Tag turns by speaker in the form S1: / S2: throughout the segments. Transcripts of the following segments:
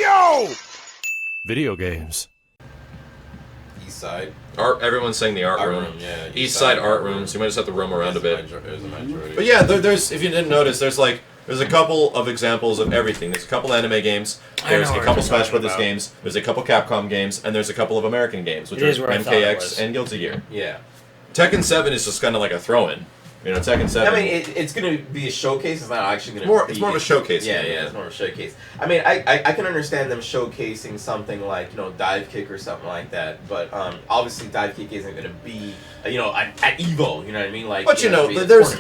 S1: Yo! Video games.
S2: East Side.
S3: Art. Everyone's saying the art room.
S2: Yeah.
S3: East Side art room. So you might just have to roam around a bit.
S2: There's a majority.
S3: But yeah, there's. If you didn't notice, there's a couple of examples of everything. There's a couple anime games. There's a couple Smash Brothers games. There's a couple Capcom games, and there's a couple of American games, which are MKX and Guilty Gear.
S2: Yeah.
S3: Tekken 7 is just kind of like a throw-in. You know, Tekken 7.
S2: I mean, it's going to be a showcase. It's not actually going to be...
S3: It's more of a showcase.
S2: Yeah, it's more of a showcase. I mean, I can understand them showcasing something like, you know, Dive Kick or something like that. But obviously, Dive Kick isn't going to be, you know, at EVO. You know what I mean? Like,
S3: but, you know, there's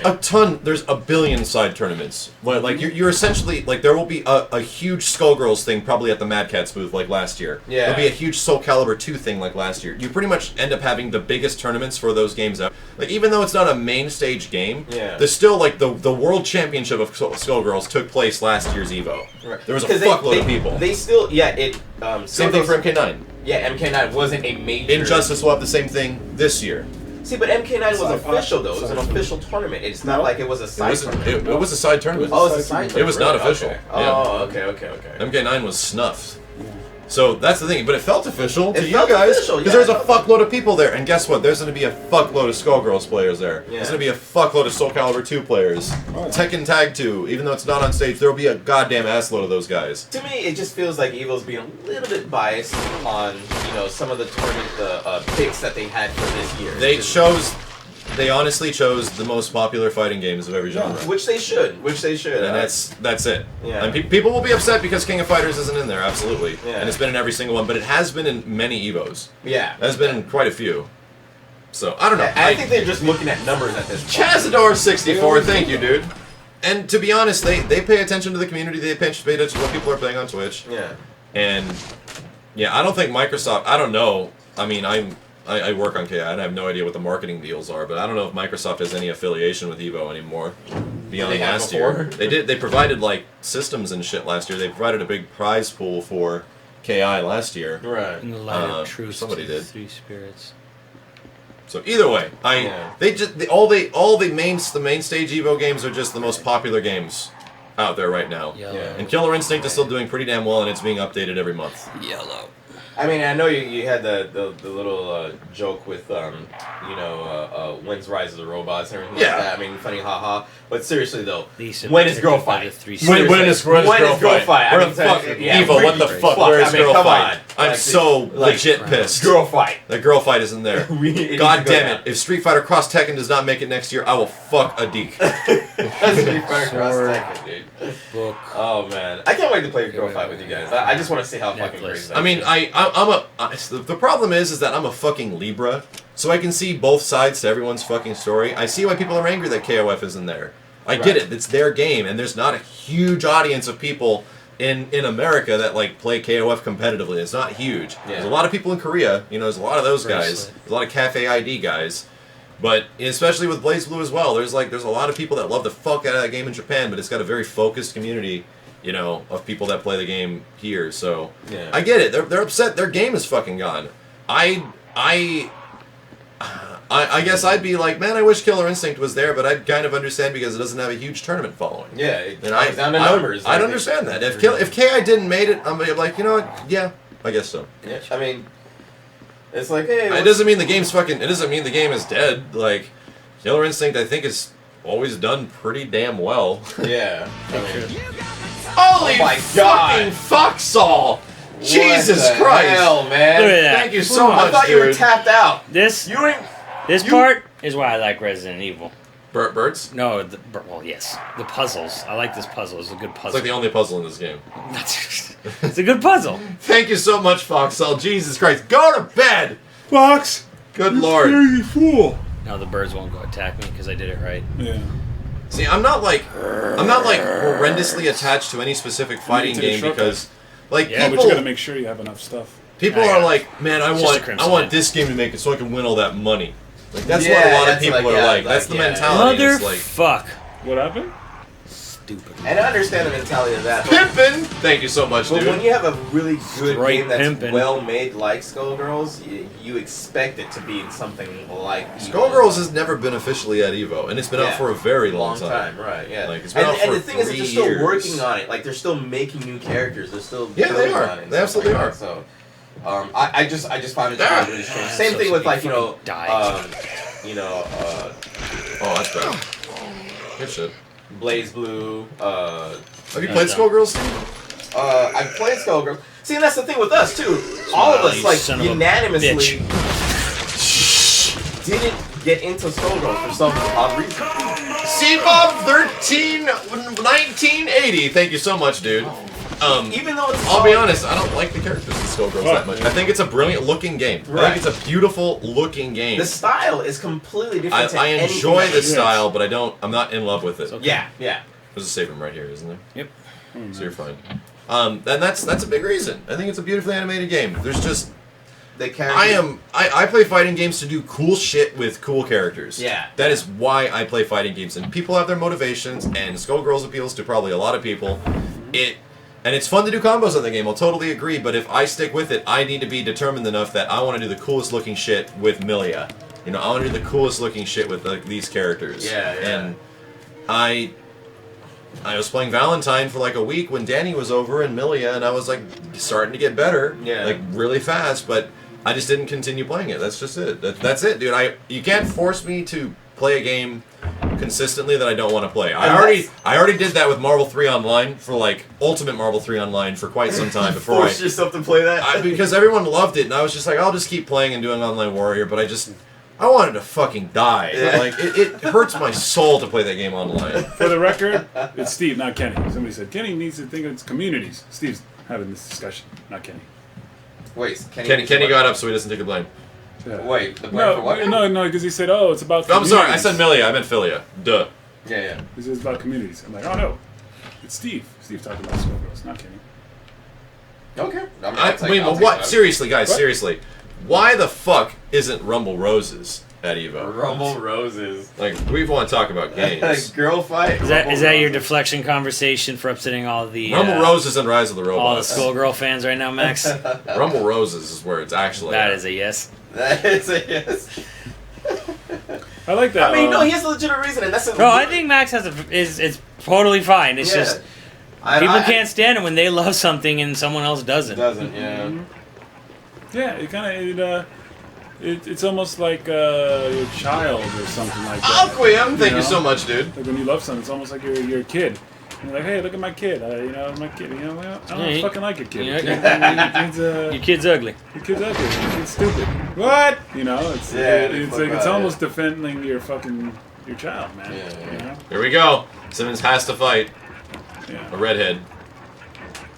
S3: there's a billion side tournaments. Like, you're essentially... Like, there will be a huge Skullgirls thing probably at the Mad Catz booth like last year.
S2: Yeah.
S3: There'll be a huge Soul Calibur 2 thing like last year. You pretty much end up having the biggest tournaments for those games out. Like, even though it's not a main stage game, there's still, like, the World Championship of Skullgirls took place last year's EVO.
S2: Right.
S3: There was a fuckload of people.
S2: They still,
S3: same thing for MK9.
S2: Yeah, MK9 wasn't a major...
S3: Injustice will have the same thing this year.
S2: See, but MK9 was official, though. It was an official tournament. It's not like it was a side tournament.
S3: It was a side tournament.
S2: Oh, it's a side tournament.
S3: It was not official.
S2: Okay.
S3: Yeah.
S2: Oh, okay.
S3: MK9 was snuffed. So that's the thing, but it felt official to you
S2: felt
S3: guys
S2: official,
S3: because there's a fuckload of people there, and guess what? There's going to be a fuckload of Skullgirls players there.
S2: Yeah.
S3: There's going to be a fuckload of Soul Calibur 2 players. Tekken Tag 2, even though it's not on stage, there will be a goddamn assload of those guys.
S2: To me, it just feels like EVO's being a little bit biased on, you know, some of the tournament picks that they had for this year.
S3: They honestly chose the most popular fighting games of every genre.
S2: Which they should.
S3: And that's it.
S2: Yeah.
S3: And people will be upset because King of Fighters isn't in there, absolutely.
S2: Yeah.
S3: And it's been in every single one, but it has been in many EVOs.
S2: Yeah.
S3: It has been in quite a few. So, I don't know.
S2: I think they're just looking at numbers at this point.
S3: Chazador64, thank you, dude. And to be honest, they pay attention to the community, they pay attention to what people are playing on Twitch.
S2: Yeah.
S3: And, yeah, I don't think Microsoft, I don't know. I mean, I work on KI, and I have no idea what the marketing deals are, but I don't know if Microsoft has any affiliation with EVO anymore beyond last year. They provided, like, systems and shit last year. They provided a big prize pool for KI last year.
S2: Right.
S4: In the light of truth,
S3: somebody did.
S4: Three spirits.
S3: So either way, the main stage EVO games are just the most popular games out there right now.
S4: Yellow.
S2: Yeah.
S3: And Killer Instinct is still doing pretty damn well, and it's being updated every month.
S4: Yellow.
S2: I mean, I know you had the little joke with when's Rise of the Robots and everything like that. I mean, funny, haha. But seriously though, when is Girl Fight?
S3: When is Girl Fight?
S2: Where the
S3: fuck, EVO? What the fuck? Where's Girl Fight? I'm so legit pissed.
S2: Girl Fight.
S3: That Girl Fight isn't there. God damn it! If Street Fighter Cross Tekken does not make it next year, I will fuck a deek.
S2: Street Fighter Cross Tekken, dude.
S4: Book.
S2: Oh man, I can't wait to play Girl Fight with you guys. I just want to see how fucking crazy that
S3: I mean, the problem is that I'm a fucking Libra, so I can see both sides to everyone's fucking story. I see why people are angry that KOF isn't there. I get it. It's their game, and there's not a huge audience of people in America that like play KOF competitively. It's not huge.
S2: Yeah.
S3: There's a lot of people in Korea. You know, there's a lot of those guys. There's a lot of Cafe ID guys. But especially with BlazBlue as well, there's a lot of people that love the fuck out of that game in Japan, but it's got a very focused community, you know, of people that play the game here. So I get it. They're upset. Their game is fucking gone. I guess I'd be like, man, I wish Killer Instinct was there, but I'd kind of understand because it doesn't have a huge tournament following.
S2: Yeah, it comes down to numbers.
S3: I'd understand that. If KI didn't made it, I'm like, you know what? Yeah, I guess so.
S2: Yeah, I mean, it's like, hey.
S3: It doesn't mean the game's fucking. It doesn't mean the game is dead. Like, Killer Instinct, I think, is always done pretty damn well.
S2: Yeah.
S3: Holy
S2: my God.
S3: fucking fucksall! Jesus
S2: Christ!
S3: Christ!
S2: Hell, man.
S4: Look at that.
S3: Thank you so much,
S2: I thought
S3: dude.
S2: you were tapped out.
S4: This
S2: You
S4: part is why I like Resident Evil.
S3: Birds?
S4: No, well, yes. The puzzles. I like this puzzle. It's a good puzzle.
S3: It's like the only puzzle in this game.
S4: It's a good puzzle.
S3: Thank you so much, Foxcell. Jesus Christ. Go to bed!
S1: Fox!
S3: Good lord.
S1: You fool!
S4: Now the birds won't go attack me because I did it right.
S1: Yeah.
S3: See, I'm not horrendously attached to any specific fighting game because, like,
S1: Yeah,
S3: people,
S1: but you gotta make sure you have enough stuff.
S3: people are like, man, I
S4: Crimson
S3: want
S4: Man.
S3: this game to make it so I can win all that money. Like, that's
S2: Yeah,
S3: what a lot of
S2: that's
S3: people
S2: like,
S3: are
S2: yeah,
S3: like.
S2: like,
S3: That's the
S2: yeah.
S3: mentality. It's like,
S4: Motherfuck.
S1: What happened?
S4: stupid.
S2: And I understand the mentality of that.
S3: Pimpin'! Thank you so much,
S2: But
S3: dude.
S2: when you have a really good
S4: Straight
S2: game that's
S4: pimpin'.
S2: well made like Skullgirls, you expect it to be something like Evo.
S3: Skullgirls has never been officially at Evo, and it's been out for a very long time.
S2: Right? Yeah.
S3: Like, it's been out
S2: and
S3: for
S2: the thing is, that
S3: 3
S2: they're still
S3: years.
S2: working on it. Like they're still making new characters. They're still
S3: Yeah, they
S2: building
S3: are.
S2: on it and
S3: They
S2: stuff
S3: absolutely
S2: like
S3: are.
S2: that. So, I just find it to be really strange. Same
S4: So
S2: thing with
S4: sorry,
S2: like
S4: fucking die.
S3: Oh, that's bad. Good shit.
S2: Blaze Blue.
S3: Have you played Skullgirls, Steve?
S2: I've played Skullgirls. See, and that's the thing with us too. All of us
S4: you
S2: like
S4: son of a
S2: unanimously didn't get into Skullgirls for some odd reason.
S3: CBob13 1980. Thank you so much, dude.
S2: Even though it's
S3: I'll be honest, I don't like the characters in Skullgirls that much. I think it's a brilliant looking game. I
S2: Right.
S3: think it's a beautiful looking game.
S2: the style is completely different. to
S3: I
S2: anything
S3: enjoy
S2: else.
S3: the style, but I'm not in love with it.
S2: Yeah, yeah.
S3: There's a save room right here, isn't there?
S4: Yep.
S3: So you're fine. And that's a big reason. I think it's a beautifully animated game. There's just
S2: The character.
S3: I play fighting games to do cool shit with cool characters.
S2: Yeah.
S3: That is why I play fighting games. And people have their motivations, and Skullgirls appeals to probably a lot of people. And it's fun to do combos on the game, I'll totally agree, but if I stick with it, I need to be determined enough that I want to do the coolest looking shit with Milia. You know, I want to do the coolest looking shit with like, these characters.
S2: Yeah, yeah.
S3: And I was playing Valentine for like a week when Danny was over and Milia, and I was like starting to get better,
S2: Yeah.
S3: like really fast, but I just didn't continue playing it. That's just it. That's it, dude. You can't force me to play a game consistently that I don't want to play. I already did that with Marvel 3 Online for like Ultimate Marvel 3 Online for quite some time before
S2: Force yourself to play that.
S3: because everyone loved it and I was just like, I'll just keep playing and doing Online Warrior, but I wanted to fucking die.
S2: Yeah.
S3: Like it hurts my soul to play that game online.
S1: For the record, it's Steve, not Kenny. Somebody said Kenny needs to think of its communities. Steve's having this discussion, not Kenny.
S2: Wait,
S3: Kenny got up so he doesn't take the blame.
S1: Yeah.
S2: Wait, the blame for what?
S1: No, because he said, "Oh, it's about."
S3: I'm sorry, I
S1: communities."
S3: said Milia, I meant Philia. Duh.
S2: Yeah.
S1: This is about communities. I'm like, oh no, it's Steve. Steve talking about Skullgirls, not Kenny.
S2: Okay.
S3: But what? Seriously, guys, seriously. Why the fuck isn't Rumble Roses at Evo?
S2: Rumble Roses.
S3: Like, we want to talk about games.
S2: Girl fight.
S4: Is that your deflection conversation for upsetting all the
S3: Rumble Roses and Rise of the
S4: all the
S3: Robots.
S4: Skullgirl fans right now, Max?
S3: Rumble Roses is where it's actually
S4: That
S3: at.
S4: is a yes.
S2: That is a yes.
S1: I like that.
S2: I mean, no, he has a legitimate reason, and that's a
S4: No, I think Max has it's totally fine. It's just people can't stand it when they love something and someone else doesn't.
S2: Doesn't, yeah.
S1: Yeah, it kind of it's almost like your child or something like that.
S3: Alquium, thank you
S1: know?
S3: so much, dude.
S1: Like when you love something, it's almost like you're a kid. And you're like, hey, look at my kid. My kid. I don't fucking like your kid.
S4: Your kid's ugly.
S1: Your kid's ugly. Your kid's stupid. What? It's like it's almost
S2: it.
S1: defending your child, man.
S2: Yeah.
S1: You know?
S3: Here we go. Simmons has to fight a
S1: Yeah.
S3: redhead.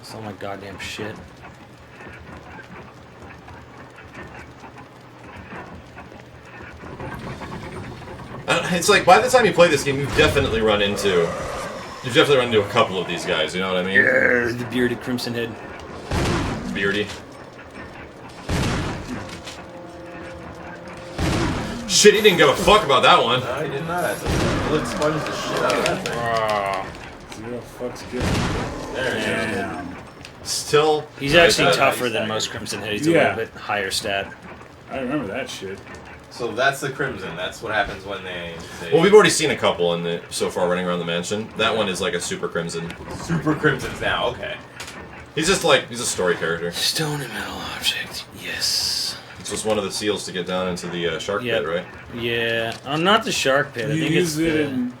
S4: It's all my goddamn shit.
S3: It's like, by the time you play this game, you've definitely run into a couple of these guys, you know what I mean?
S4: Yeah, the bearded crimson head.
S3: Beardy. Shit, he didn't give a fuck about that one.
S2: No, he did not. He looked sponge the shit out of that thing.
S1: Zero fucks given.
S2: There it is.
S1: Damn.
S3: Still,
S4: He's actually
S2: Nice
S4: tougher
S2: nice
S4: than
S2: nice.
S4: most crimson head. He's a
S1: Yeah.
S4: little bit higher stat.
S1: I remember that shit.
S2: So that's the Crimson. That's what happens when they
S3: well, we've already seen a couple so far running around the mansion. That one is like a super crimson.
S2: Super Crimsons now. Okay.
S3: He's a story character.
S4: Stone and metal object. Yes.
S3: It's just one of the seals to get down into the shark
S4: Yep.
S3: pit, right?
S4: Yeah. Not the shark pit. I
S1: You
S4: think it's
S1: use it in.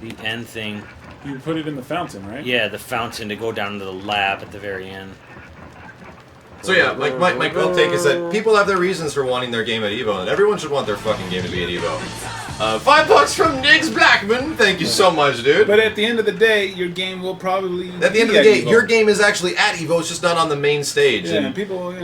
S4: the end thing.
S1: You put it in the fountain, right?
S4: Yeah, the fountain to go down to the lab at the very end.
S3: So yeah, my quick take is that people have their reasons for wanting their game at Evo, and everyone should want their fucking game to be at Evo. $5 from Niggs Blackman, thank you so much, dude.
S1: But at the end of the day, your game will probably.
S3: At the end of the day, your game is actually at Evo, it's just not on the main stage.
S1: Yeah,
S3: and
S1: and people,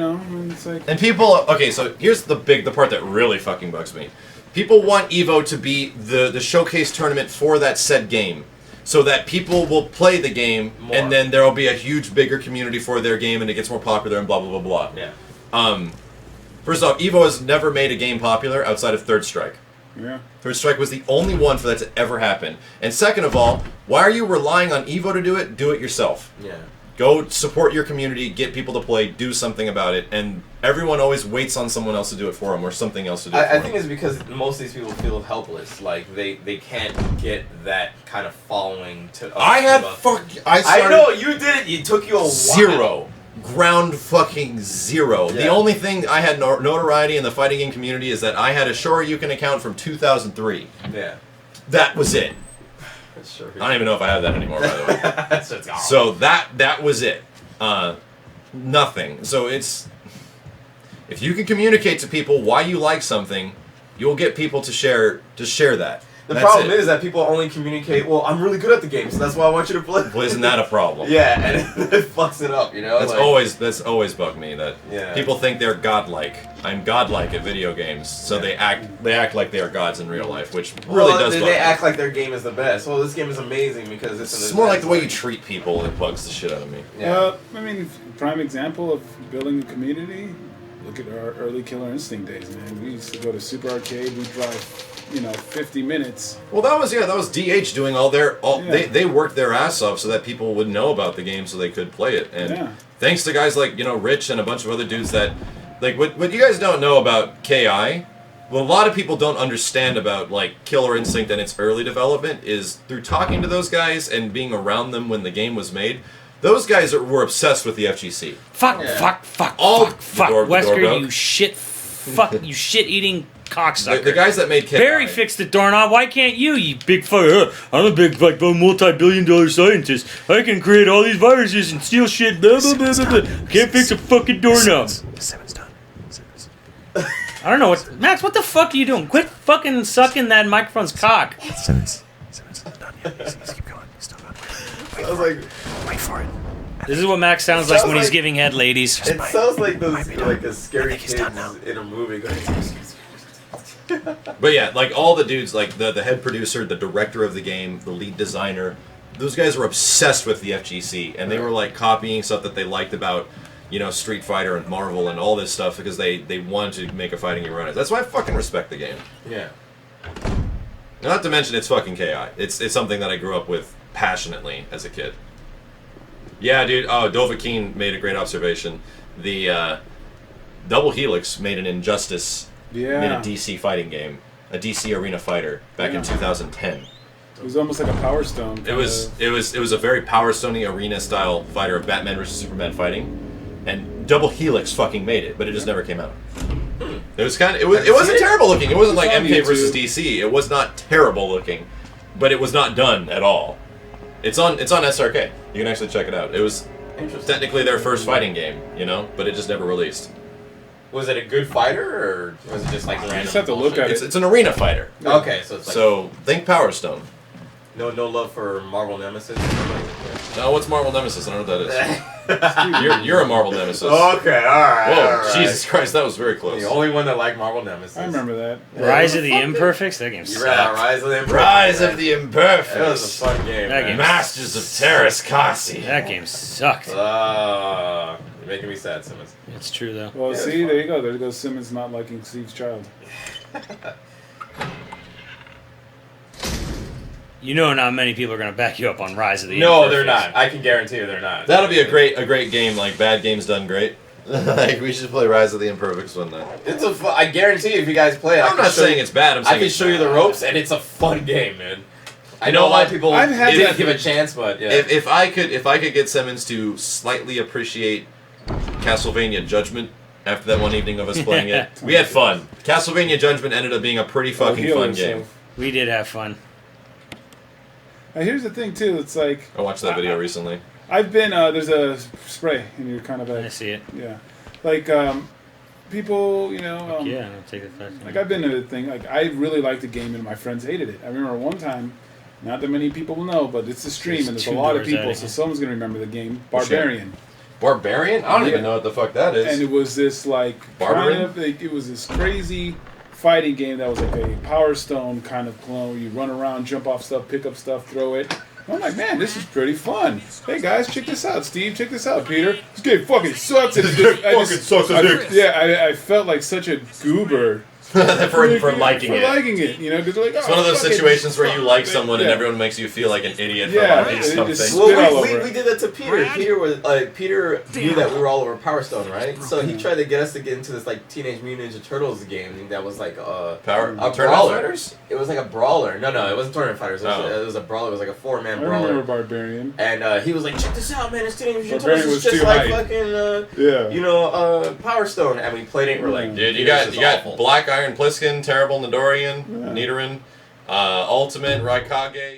S1: it's like.
S3: And people, okay, so here's the part that really fucking bugs me. People want Evo to be the showcase tournament for that said game, so that people will play the game,
S2: More.
S3: and then there will be a huge, bigger community for their game, and it gets more popular, and blah blah blah blah.
S2: Yeah.
S3: First off, Evo has never made a game popular outside of Third Strike.
S1: Yeah.
S3: Third Strike was the only one for that to ever happen. And second of all, why are you relying on Evo to do it? Do it yourself.
S2: Yeah.
S3: Go support your community, get people to play, do something about it, and everyone always waits on someone else to do it for them or something else to do it for them.
S2: I think it's because most of these people feel helpless, like they can't get that kind of following to.
S3: I
S2: know you did it. It took you a while.
S3: Zero. Ground fucking zero.
S2: Yeah.
S3: The only thing I had notoriety in the fighting game community is that I had a Shoryuken account from 2003.
S2: Yeah.
S3: That was it.
S2: Sure.
S3: I don't even know if I have that anymore, by the way.
S2: So it's gone.
S3: So that was it. Nothing. So it's... If you can communicate to people why you like something, you'll get people to share that.
S2: The problem is that people only communicate, well, I'm really good at the game, so that's why I want you to play.
S3: Well, isn't that a problem?
S2: Yeah, and it fucks it up, you know?
S3: That's always bugged me, that people think they're godlike. I'm godlike at video games, so they act like they are gods in real life, which really does bug me.
S2: They act like their game is the best. Well, this game is amazing because
S3: it's more like the way you treat people that bugs the shit out of me.
S1: Yeah. I mean, prime example of building a community, look at our early Killer Instinct days, man. We used to go to Super Arcade, we'd drive 50 minutes.
S3: Well, that was DH doing they worked their ass off so that people would know about the game so they could play it. And thanks to guys like, Rich and a bunch of other dudes that, like, what you guys don't know about KI, what a lot of people don't understand about, like, Killer Instinct and its early development is through talking to those guys and being around them when the game was made, those guys were obsessed with the FGC.
S4: Fuck. Wesker, you shit-eating cocksucker.
S3: The guys that made KI.
S4: Barry fixed the doorknob. Why can't you? You big fucker. I'm a big multi-billion-dollar scientist. I can create all these viruses and steal shit. Blah, blah, blah, blah, blah. Can't fix a fucking doorknob.
S5: Simmons done.
S4: I don't know Max. What the fuck are you doing? Quit fucking sucking that microphone's cock.
S5: Simmons done. Yeah, he's keep going. He's still going. Wait for it.
S4: This is what Max sounds like when he's giving head, ladies.
S2: It sounds like a scary kid in a movie.
S3: But yeah, like all the dudes, like the head producer, the director of the game, the lead designer, those guys were obsessed with the FGC, and they were like copying stuff that they liked about, Street Fighter and Marvel and all this stuff because they wanted to make a fighting game run it. That's why I fucking respect the game.
S2: Yeah.
S3: Not to mention it's fucking KI. It's something that I grew up with passionately as a kid. Yeah, dude. Oh, Dovahkiin made a great observation. The Double Helix made an Injustice.
S1: Yeah.
S3: Made a DC fighting game, a DC arena fighter back in 2010.
S1: It was almost like a Power Stone.
S3: It was a very Power Stone-y arena style fighter of Batman versus Superman fighting, and Double Helix fucking made it, but it just never came out. It was it wasn't terrible looking. It wasn't like MK versus DC. It was not terrible looking, but it was not done at all. It's on SRK. You can actually check it out. It was technically their first fighting game, but it just never released.
S2: Was it a good fighter, or was it just like random?
S1: You just have to look at it.
S3: It's an arena fighter.
S2: Okay, so it's like...
S3: So, think Power Stone.
S2: No love for Marvel Nemesis?
S3: No, what's Marvel Nemesis? I don't know what that is. you're a Marvel Nemesis.
S2: Okay, alright.
S3: Whoa,
S2: all right.
S3: Jesus Christ, that was very close.
S2: The only one that liked Marvel Nemesis.
S1: I remember that.
S4: Rise of the Imperfects? That game sucked.
S2: Rise of the Imperfects.
S3: Rise of the Imperfects.
S2: That was a fun game.
S4: That game
S3: Masters of Terras Kasi.
S4: That game sucked.
S2: You're making me sad, Simmons.
S4: It's true, though.
S1: Well, see, there you go. There goes Simmons not liking Steve's child.
S4: Not many people are going to back you up on Rise of the Imperfects.
S2: No, they're not. I can guarantee you they're not.
S3: That'll be a great game, like Bad Games Done Great. Like, we should play Rise of the Imperfects one night.
S2: I guarantee you, if you guys play it,
S3: I'm not saying it's bad.
S2: I can show you the ropes, and it's a fun game, man. I know a lot of people didn't give a chance, but yeah.
S3: If I could get Simmons to slightly appreciate Castlevania Judgment after that one evening of us playing it, we had fun. Castlevania Judgment ended up being a pretty fucking fun game.
S4: We did have fun.
S1: Here's the thing, too. It's like...
S3: I watched that video recently.
S1: I've been... there's a spray in your kind of...
S4: I see it.
S1: Yeah. Like, people,
S4: yeah, I'll take it back.
S1: Like, I've been to the thing. Like, I really liked the game, and my friends hated it. I remember one time... Not that many people will know, but it's a stream, and there's a lot of people, so someone's going to remember the game. Barbarian.
S3: Barbarian? I don't even know what the fuck that is.
S1: And it was this, like... it was this crazy... fighting game that was like a Power Stone kind of clone. You run around, jump off stuff, pick up stuff, throw it. And I'm like, man, this is pretty fun. Hey guys, check this out. Steve, check this out. Peter, this game fucking sucks. I felt like such a goober
S3: for liking
S1: for
S3: it.
S1: liking it, you know, because like,
S3: It's one of those situations where you like someone and everyone makes you feel like an idiot for liking something.
S2: Well, we did that to Peter. Peter was Peter knew that we were all over Power Stone, right? So he tried to get us to get into this like Teenage Mutant Ninja Turtles game that was like a brawler. It was like a brawler. No, it wasn't Tournament Fighters. It was a brawler. It was like a 4-man brawler.
S1: I remember Barbarian.
S2: And he was like, check this out, man! It's Teenage Mutant Turtles. It's just like fucking Power Stone. And we played it. And we're like,
S3: dude, you got Black Iron Pliskin, Terrible Nidorian, Nidoran, Ultimate Raikage.